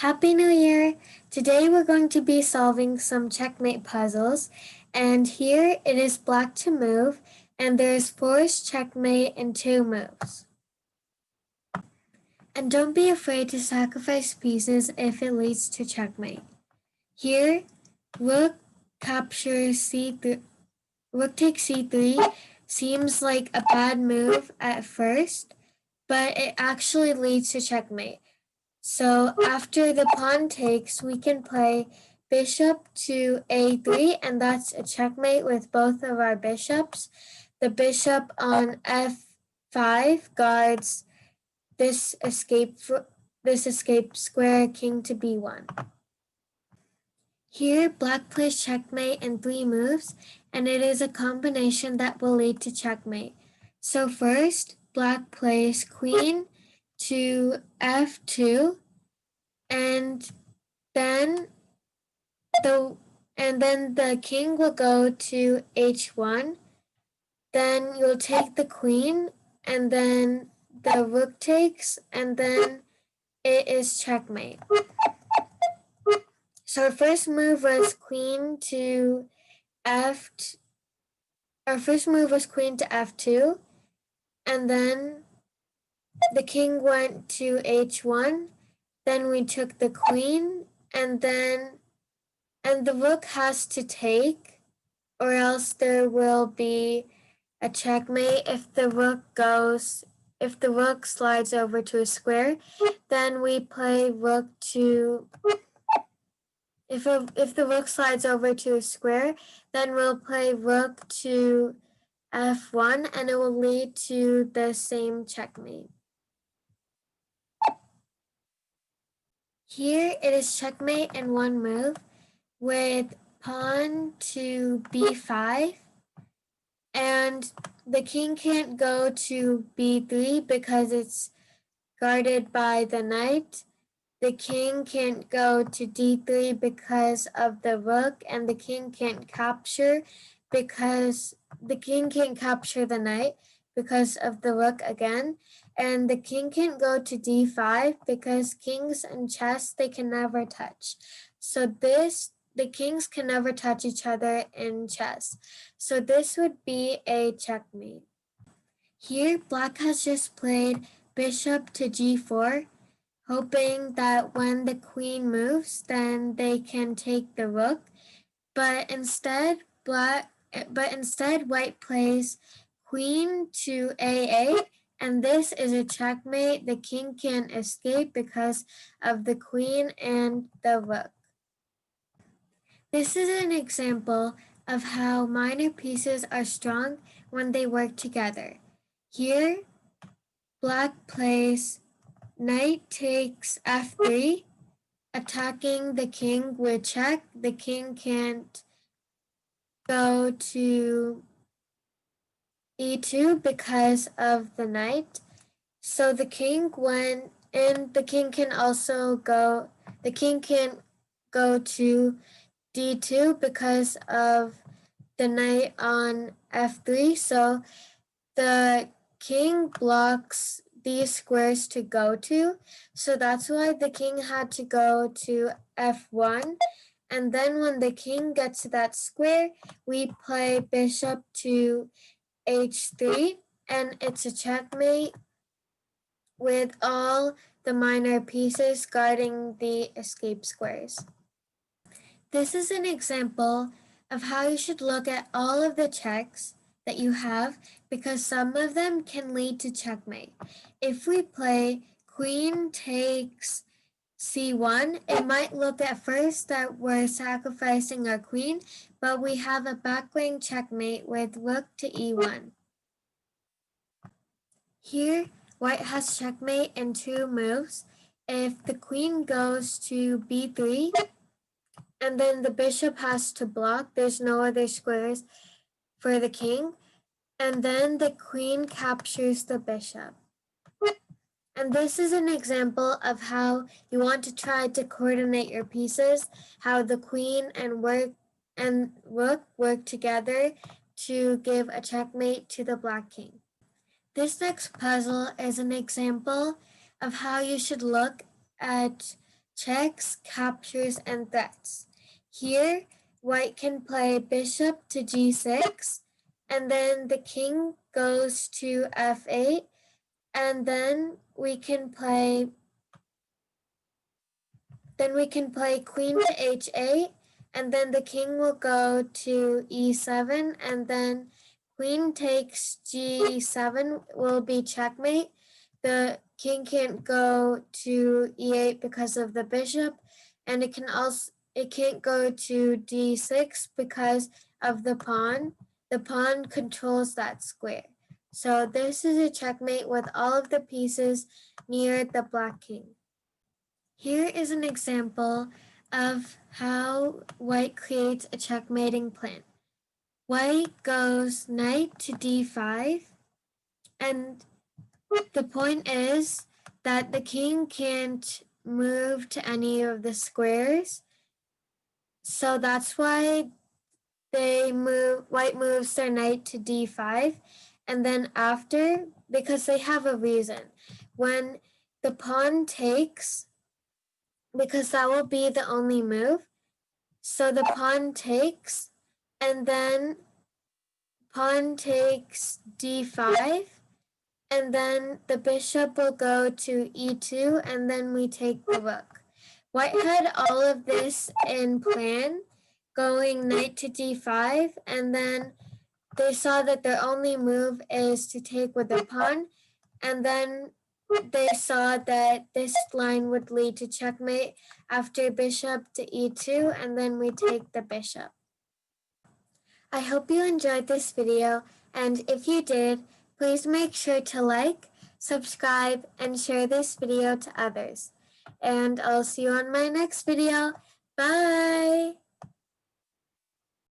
Happy New Year! Today we're going to be solving some checkmate puzzles, and here it is black to move, and there's forced checkmate in 2 moves. And don't be afraid to sacrifice pieces if it leads to checkmate. Here, rook captures c3, rook takes c3 seems like a bad move at first, but it actually leads to checkmate. So after the pawn takes, we can play bishop to a3, and that's a checkmate with both of our bishops. The bishop on f5 guards this escape square, king to b1. Here, black plays checkmate in 3 moves, and it is a combination that will lead to checkmate. So first, black plays queen to f2, and then the king will go to h1. Then you'll take the queen, and then the rook takes, and then it is checkmate. So our first move was queen to f2, and then the king went to h1. Then we took the queen, and the rook has to take, or else there will be a checkmate. If the rook slides over to a square, then we play rook to. If the rook slides over to a square, then we'll play rook to f1, and it will lead to the same checkmate. Here it is checkmate in 1 move with pawn to b5, and the king can't go to b3 because it's guarded by the knight. The king can't go to d3 because of the rook, and the king can't capture because the king can't capture the knight because of the rook again. And the king can't go to d5 because kings in chess, they can never touch. So the kings can never touch each other in chess. So this would be a checkmate. Here, black has just played bishop to g4, hoping that when the queen moves, then they can take the rook. But instead, white plays queen to a8, and this is a checkmate. The king can't escape because of the queen and the rook. This is an example of how minor pieces are strong when they work together. Here, black plays knight takes f3, attacking the king with check. The king can't go to e2 because of the knight. So the king went, and the king can go to d2 because of the knight on f3. So the king blocks these squares to go to. So that's why the king had to go to f1. And then when the king gets to that square, we play bishop to h3, and it's a checkmate with all the minor pieces guarding the escape squares. This is an example of how you should look at all of the checks that you have, because some of them can lead to checkmate. If we play queen takes c1, it might look at first that we're sacrificing our queen, but we have a back-ring checkmate with rook to e1. Here, white has checkmate in 2 moves. If the queen goes to b3, and then the bishop has to block, there's no other squares for the king, and then the queen captures the bishop. And this is an example of how you want to try to coordinate your pieces, how the queen and rook work together to give a checkmate to the black king. This next puzzle is an example of how you should look at checks, captures, and threats. Here, white can play bishop to g6, and then the king goes to f8, and then we can play queen to h8, and then the king will go to e7, and then queen takes g7 will be checkmate. The king can't go to e8 because of the bishop, and it can't go to d6 because of the pawn. The pawn controls that square. So this is a checkmate with all of the pieces near the black king. Here is an example of how white creates a checkmating plan. White goes knight to d5, and the point is that the king can't move to any of the squares, so that's why white moves their knight to d5, and then after, because they have a reason, when the pawn takes, because that will be the only move. So the pawn takes, and then pawn takes d5, and then the bishop will go to e2, and then we take the rook. White had all of this in plan, going knight to d5, and then they saw that their only move is to take with the pawn, and then they saw that this line would lead to checkmate after bishop to e2, and then we take the bishop. I hope you enjoyed this video, and if you did, please make sure to like, subscribe, and share this video to others. And I'll see you on my next video. Bye!